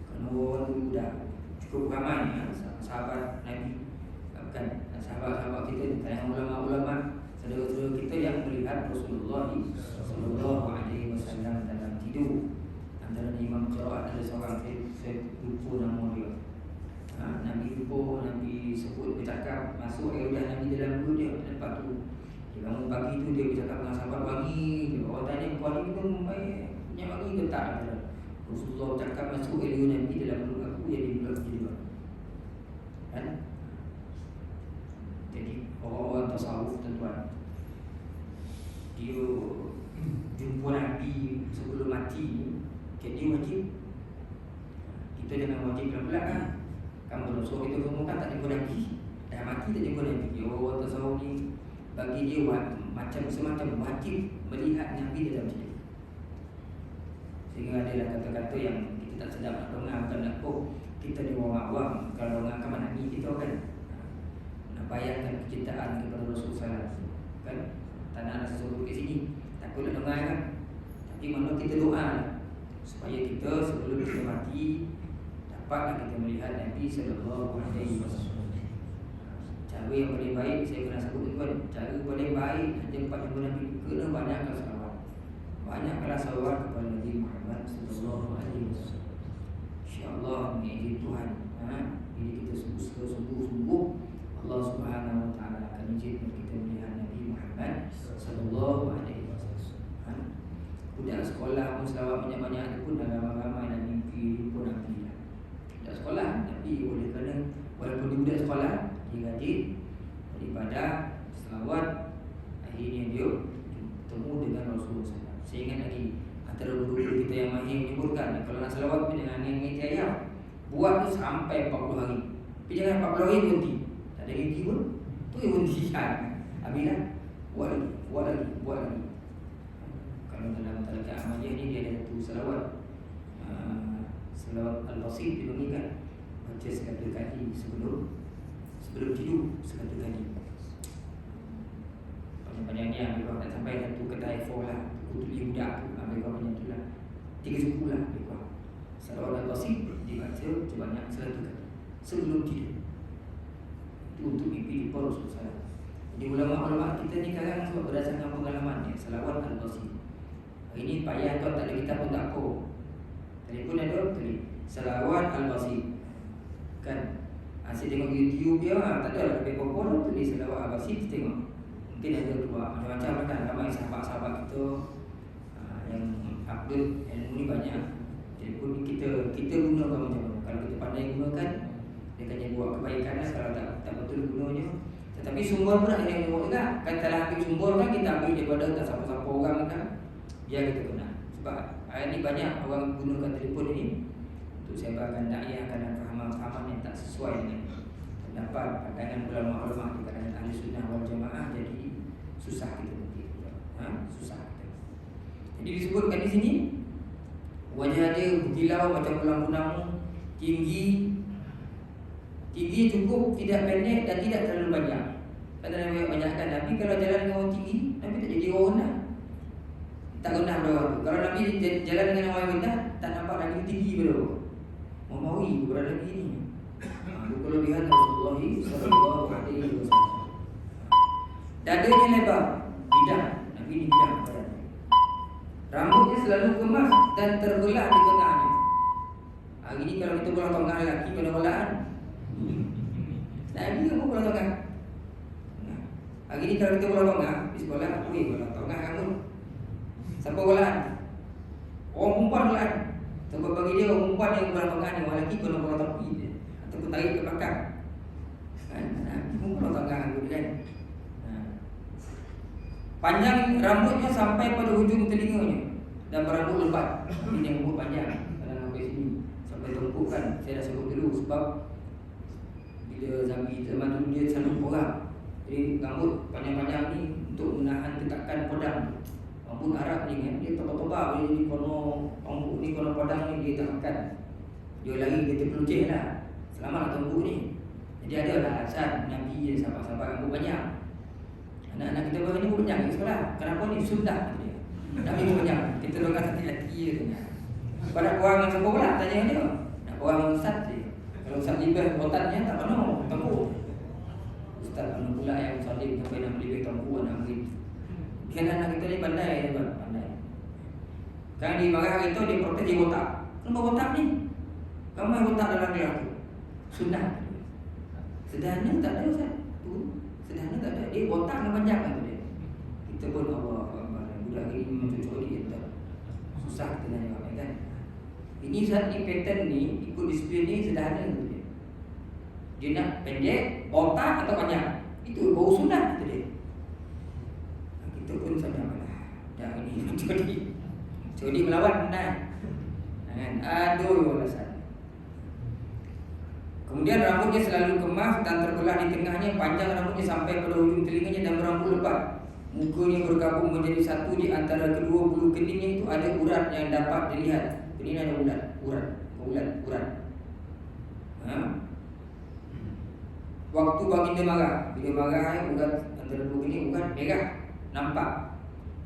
kerana orang dulu dah cukup ramai sahabat Nabi, bukan sahabat-sahabat kita, yang ulama-ulama, saudara-saudara kita yang melihat Rasulullah sallallahu alaihi wasallam dalam tidur. Antara imam qiraat ada seorang, saya lupa nama dia. Nabi lupa, Nabi sebut, bercakap, masuk air udah Nabi dalam mulut dia. Lepas tu dia bangun pagi tu, dia bercakap dengan sahabat wangi. Orang tanya, kau ni minum air punya wangi ke tak? Rasulullah bercakap, masuk air Nabi dalam mulut aku, jadi mulut aku jadi wangi. Kan? Jadi orang-orang tasawuf tuan-tuan, dia jumpa Nabi sebelum mati, jadi wajib. Kita jangan wajib pelan-pelan kan. Kamu Rasul kita semua kan tak jumpa Nabi, dah mati tak jumpa Nabi. Dia orang tasawuf ni, bagi dia macam semacam wajib melihat Nabi dalam tidur. Sehingga adalah kata-kata yang kita tak sedap nak dengar, bukan nak kita ni orang awam. Kalau dengar kawan Nabi kita kan, nak bayangkan kecintaan kepada Rasulullah SAW kan. Tak nak sesuatu kat sini, takut nak dengar kan. Tapi mana kita doa supaya kita sebelum kita mati dapatlah kita melihat Nabi sallallahu alaihi wasallam. Cara yang paling baik, saya pernah sebut tuan, cara paling baik jumpa Nabi, kena banyakkan salawat. Banyaklah salawat kepada Nabi Muhammad sallallahu alaihi wasallam. Insya-Allah ni Tuhan, bila kita sungguh-sungguh, Allah Subhanahu wa taala akan izinkan kita melihat Nabi Muhammad sallallahu alaihi wasallam. Budak sekolah pun selawat banyak-banyak pun dah ramai-ramai dan mimpi pun Nabi. Budak sekolah Nabi boleh, kerana walaupun dia budak sekolah, dia rajin daripada selawat. Akhirnya dia bertemu dengan Rasulullah SAW. Saya ingat lagi antara guru kita yang mahir menyebutkan, kalau nak selawat dengan ngiti ayam, buat tu sampai 40 hari. Tapi jangan 40 hari berhenti. Tak ada berhenti pun, tu yang berhenti kan. Habislah, buat lagi. Kalau dalam tarikat Ahmadiyah ni dia ada satu selawat, selawat Al-Basit diberikan, baca sekali kali sebelum tidur sekali kali. Panjang-panjangnya lebih kurang tak sampai satu kedai for lah, kutu budak tu, lebih kurang macam tu lah, 3 suku lah lebih kurang. Selawat Al-Basit dibaca sebanyak 100 kali sebelum tidur. Itu untuk mimpi lupa Rasulullah. Jadi ulama-ulama kita ni sekarang sebab berdasarkan pengalaman ni, selawat Al-Basit. Hari ni payah tuan tak ada kitab pun tak apa. Telefon ada tulis selawat Al-Basit. Kan asyik tengok YouTube dia, tak ada lebih popular tulis selawat Al-Basit, tengok. Mungkin ada keluar macam-macam kan, ramai sahabat-sahabat kita yang upload ilmu ni banyak. Telefon ni kita gunakan macam mana. Kalau kita pandai gunakan, dia akan buat kebaikan lah. Kalau tak betul gunanya. Tetapi sumber pun ada yang buat juga. Kan telah ambil sumber kan, kita ambil daripada tak siapa-siapa orang kan, biar kita kena. Sebab hari ni banyak orang gunakan telefon ini untuk sebarkan dakwah dan fahaman-fahaman yang tak sesuai dengan pendapat pandangan ulama-ulama di kalangan ahli sunnah wal jamaah. Jadi susah kita nanti. Susah kita. Jadi disebutkan di sini wajah dia berkilau macam lampu-lampu, tinggi cukup, tidak pendek dan tidak terlalu banyak. Kata Nabi banyak kan, Nabi kalau jalan dengan orang tinggi, Nabi tak jadi orang rendah. Tak rendah pada orang tu. Kalau Nabi jalan dengan orang rendah, tak nampak Nabi tinggi pada orang. Memawi kepada Nabi ni. Kalau lihat Rasulullah sallallahu alaihi wasallam. Dadanya lebar, bidang. Nabi ni bidang pada. Rambutnya selalu kemas dan terbelah di tengahnya. Hari ni kalau kita pulang tengah lelaki pada belaan. Nabi pun pulang tengah. Hari ni kalau kita pulang tengah di sekolah, pulang tengah kamu. Siapa belaan? Orang perempuan belaan. Sebab bagi dia orang perempuan yang pulang tengah ni, orang lelaki kena pulang tepi dia, ataupun tarik ke belakang. Nabi pun pulang tengah kan. Panjang rambutnya sampai pada hujung telinganya dan berambut lebat. Ini yang rambut panjang sampai sini, sampai tengkuk kan. Saya dah sebut dulu sebab bila zaman dulu dia selalu orang. Jadi rambut panjang-panjang ni untuk menahan tekakan pedang. Rambut Arab ni kan, dia tebal-tebal, dia ni kono tengkuk ni, kono pedang ni dia tak makan. Dia lari, dia terpeluncih lah. Selamatlah tengkuk ni. Jadi ada lah alasan Nabi dia sahabat-sahabat rambut banyak. Anak-anak kita baru ni pun banyak di sekolah. Kenapa ni? Sunnah dia. Nabi pun banyak. Kita doakan hati-hati je. Pada orang yang siapa pula tanya dia. Nak orang yang ustaz je. Kalau ustaz libas botannya tak penuh tengkuk. Ustaz mana pula yang salim sampai nak libas tengkuk nak beri. Kan anak kita ni pandai je kan? Pandai. Kan di marah hari tu dia protes dia botak. Kenapa botak ni? Ramai botak dalam dia tu. Sunnah. Sederhana tak ada ustaz. Sederhana tak ada. Dia botak dan panjang kan dia. Kita pun Allah budak ini mencucuk dia tak. Susah kita nak jawab kan. Ini saat ni pattern ni ikut disiplin ni sederhana tu dia. Dia nak pendek, botak atau panjang. Itu baru sunnah kata dia. Kita pun sadarlah. Dah ini curi melawan kan. Aduh alasan. Kemudian rambutnya selalu kemas dan terbelah di tengahnya, panjang rambutnya sampai pada ujung telinganya dan berambut lebat. Mukanya bergabung menjadi satu di antara kedua bulu keningnya itu ada urat yang dapat dilihat. Ini ada urat. Waktu baginda marah, bila marah urat antara bulu kening urat merah nampak.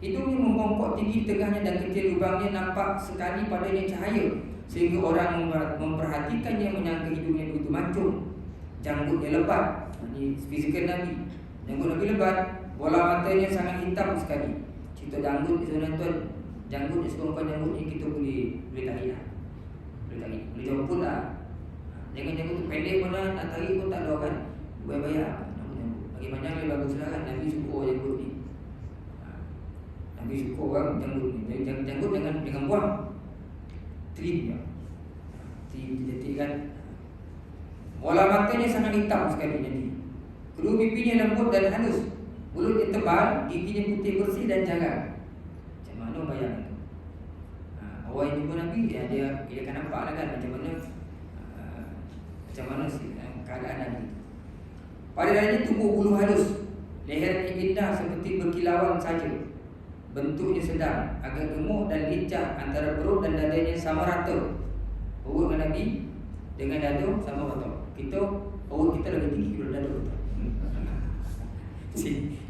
Hidungnya membongkok tinggi di tengahnya dan kecil lubangnya nampak sekali padanya cahaya. Sehingga orang memperhatikannya menyangka hidungnya begitu mancung. Janggutnya lebat. Ini fizikal Nabi. Janggut Nabi lebat. Bola matanya sangat hitam sekali. Cerita janggut ni sebenarnya tuan. Janggut ni sekurang-kurang janggut ni kita boleh tarik lah. Boleh jemput lah. Jangan janggut tu pendek pun lah. Nak tarik pun tak ada kan. Bayar-bayar. Bagi panjang lebih bagus lah kan. Nabi syukur janggut ni. Nabi syukur orang janggut ni. Janggut jangan buang. Trim dia. Trim kan. Bola matanya sangat hitam sekali Nabi. Kedua pipinya lembut dan halus. Mulutnya tebal, giginya putih bersih dan jalan. Macam mana bayang itu? Orang yang jumpa Nabi, dia akan nampak lah kan macam mana keadaan Nabi. Pada dadanya tumbuh bulu halus. Lehernya indah seperti berkilauan saja. Bentuknya sedang, agak gemuk dan lincah. Antara perut dan dadanya sama rata. Perut Nabi dengan dada sama rata. Perut kita lebih tinggi daripada dada.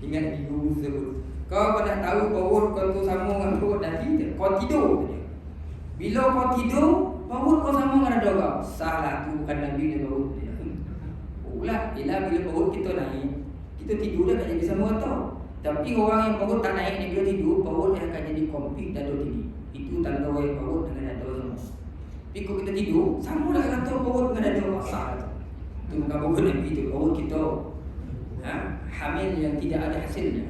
Ingat ibu sebut, kau nak tahu perut kau tu sama dengan perut Nabi je, kau tidur je. Bila kau tidur, perut kau sama dengan dada kau. Salah tu bukan Nabi dia perut dia. Ialah bila perut kita naik, kita tidur dah tak jadi sama rata. Tapi orang yang perut tak naik ni, bila tidur, perut dia akan jadi kompik dada tinggi. Itu tanda orang perut dengan dada sama. Tapi kalau kita tidur, sama lah rata perut dengan dada besar. Itu bukan perut Nabi tu, perut kita. Hamil yang tidak ada hasilnya.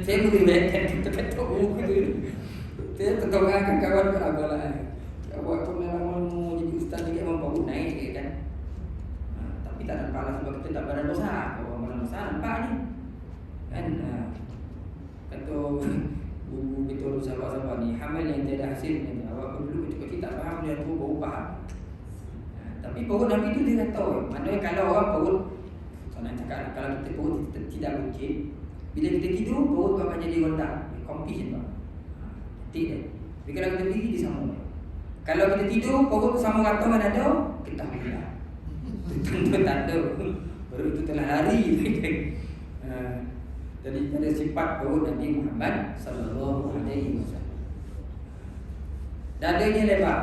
Saya boleh bayangkan kata-kata perut itu. Saya tertolongkan kawan beragak. Awak tu memang mau jadi ustaz juga memang perut naik kan. Tapi tak nampak lah sebab kita tak badan besar. Kalau badan besar nampak ni kan. Kata guru kita sahabat-sahabat ni, hamil yang tiada hasilnya ni. Awak dulu ketika tak faham dia tu baru faham. Tapi perut Nabi tu dia kata, maknanya kalau orang perut, nak cakap kalau kita perut tidak buncit, bila kita tidur perut tu akan jadi rendah, kompis tu. Tidak. Tapi kalau kita berdiri dia sama. Kalau kita tidur perut sama rata dengan dada, ketahuilah. Itu tanda perut itu telah lari. Jadi pada sifat perut Nabi Muhammad sallallahu alaihi wasallam. Dadanya lebar.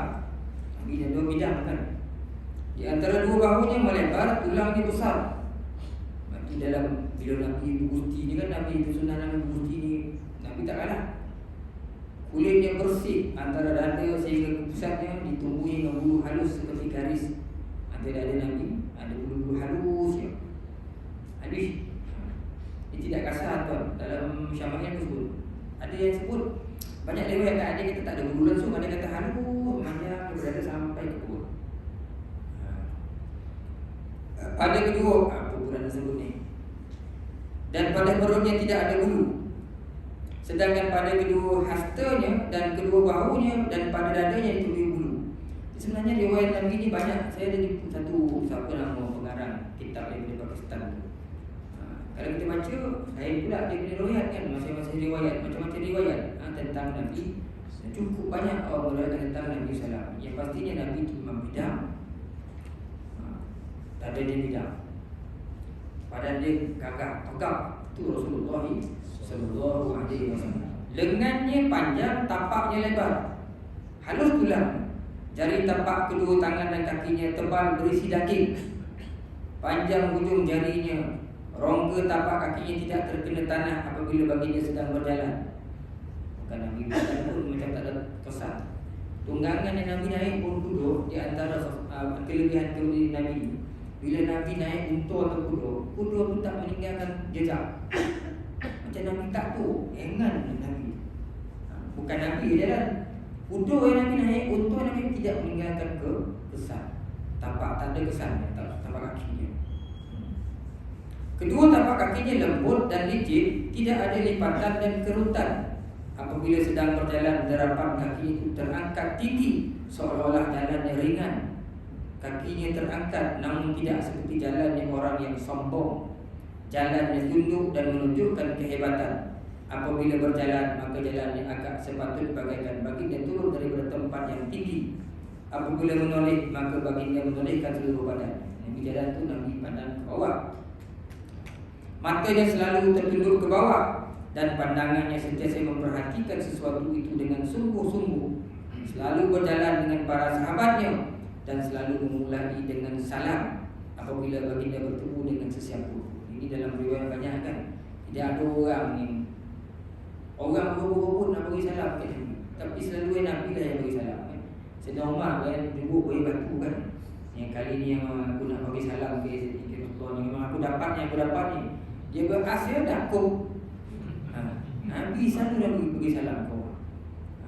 Nabi ada dua bidang kan. Di antara dua bahunya melebar, tulangnya besar. Di dalam bila Nabi bergusti ni kan, Nabi itu sunnah Nabi bergusti ni, Nabi tak kalah. Kulitnya bersih antara dada sehingga ke pusatnya, ditumbuhi dengan bulu halus seperti garis. Antara dada Nabi ada bulu-bulu halus ya. Hadis dia tidak kasar tuan. Dalam Syama'il tersebut ada yang sebut, banyak riwayat kan, ada kata tak ada bulu langsung, ada kata halus panjang berada sampai ke perut. Pada kedua perbuatan tersebut ni, dan pada perutnya tidak ada bulu. Sedangkan pada kedua hastanya dan kedua bahunya dan pada dadanya itu bulu. Sebenarnya riwayat Nabi ni banyak. Saya ada jumpa satu siapa nama pengarang kitab daripada Pakistan tu. Kalau kita baca, saya pula dia punya riwayat kan, masing-masing riwayat, macam-macam riwayat tentang Nabi. Cukup banyak orang meriwayatkan tentang Nabi SAW. Yang pastinya Nabi itu memang bidang. Dada dia bidang, badan dia gagah, tegap. Itu Rasulullah sallallahu alaihi wasallam. Lengannya panjang, tapaknya lebar, halus tulang. Jari tapak kedua tangan dan kakinya tebal berisi daging. Panjang hujung jarinya, rongga tapak kakinya tidak terkena tanah apabila baginda sedang berjalan. Bukan Nabi berjalan pun macam tak ada kesan. Tunggangan yang Nabi naik pun duduk di antara kelebihan-kelebihan Nabi. Bila Nabi naik unta atau kuda pun tak meninggalkan jejak. Macam Nabi tak tu, engan Nabi. Bukan Nabi jalan, kuda yang Nabi naik, unta Nabi tidak meninggalkan kesan. Tapak tak ada kesan, tapak kakinya. Kedua tapak kakinya lembut dan licin, tidak ada lipatan dan kerutan. Apabila sedang berjalan, derapan kaki itu terangkat tinggi, seolah-olah jalannya ringan. Kakinya terangkat namun tidak seperti jalannya orang yang sombong. Jalannya tunduk dan menunjukkan kehebatan. Apabila berjalan, maka jalannya agak sepatut bagaikan baginda turun daripada tempat yang tinggi. Apabila menoleh, maka baginda menolehkan seluruh badan. Nabi jalan tu Nabi pandang ke bawah. Matanya selalu tertunduk ke bawah dan pandangannya sentiasa memperhatikan sesuatu itu dengan sungguh-sungguh. Selalu berjalan dengan para sahabatnya dan selalu memulai dengan salam apabila baginda bertemu dengan sesiapa. Ini dalam riwayat banyak kan. Tidak ada orang ni, orang berebut nak bagi salam kan, tapi selalu Nabi lah yang bagi salam kan. Senormal kan, duduk bagi batu kan. Yang kali ni yang aku nak bagi salam ke Rasulullah ni, memang aku dapat ni. Dia berhasil dah aku. Nabi selalu dah bagi salam kau.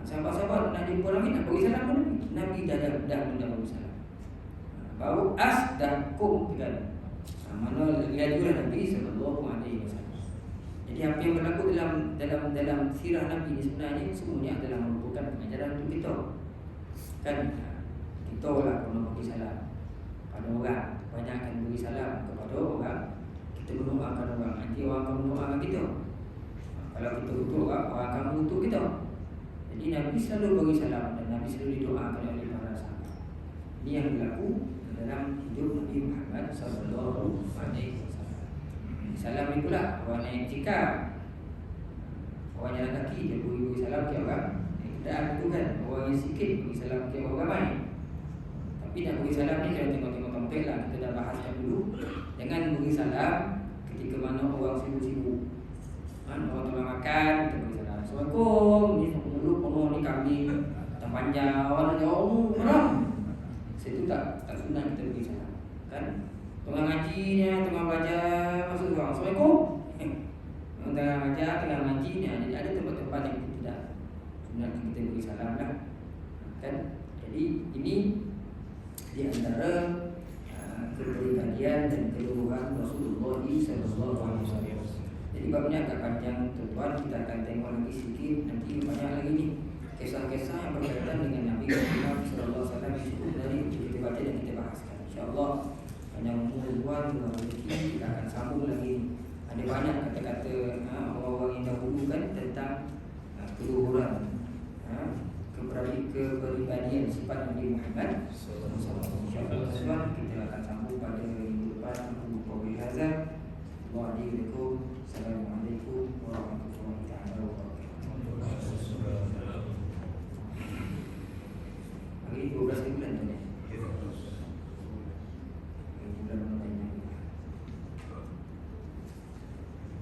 Sahabat-sahabat nak jumpa lagi nak bagi salam pun Nabi dah bagi salam. Baru asdakum kan. Mana lihat juga Nabi sallallahu alaihi wasallam. Jadi apa yang berlaku dalam sirah Nabi ni sebenarnya semuanya adalah merupakan pengajaran untuk kita. Kan kita lah kalau bagi salam pada orang, banyakkan beri salam kepada orang, kita mendoakan orang, nanti orang akan mendoakan kita. Kalau kita kutuk orang akan mengutuk kita. Jadi Nabi selalu bagi salam dan Nabi selalu didoakan oleh para sahabat. Ini yang berlaku dalam hidup Nabi Muhammad sallallahu alaihi wasallam. Salam ni pula orang yang tikar, orang jalan kaki dia beri salam ke orang. Tak betul kan, orang yang sikit beri salam ke orang ramai. Tapi nak beri salam ni kalau tengok-tengok tempat lah, kita dah bahaskan dulu. Jangan beri salam ketika mana orang sibuk-sibuk. Orang tengah makan, kita beri salam. Assalamualaikum, ni mulut penuh ni kambing panjang, orang nak jauh, orang. Situ tak sunat kita beri salam. Kan? Tengah ngaji ni, tengah belajar, masuk orang. Assalamualaikum. Tengah belajar, tengah ngaji ni, jadi ada tempat-tempat yang kita tidak sunat kita beri salam lah. Kan? Jadi ini di antara kepribadian dan keluhuran Rasulullah sallallahu alaihi wasallam. Jadi babnya agak panjang tuan-tuan, kita akan tengok lagi sedikit, nanti banyak lagi ni kisah-kisah yang berkaitan dengan Nabi Muhammad sallallahu alaihi wasallam itu dari kita baca dan kita bahaskan. Insya-Allah panjang umur tuan, rezeki, kita akan sambung lagi. Ada banyak kata-kata orang-orang yang dahulu kan tentang keluhuran kepribadian sifat Nabi Muhammad sallallahu alaihi wasallam. Kita akan sambung pada minggu depan. Aku berhazar. Assalamualaikum warahmatullahi wabarakatuh.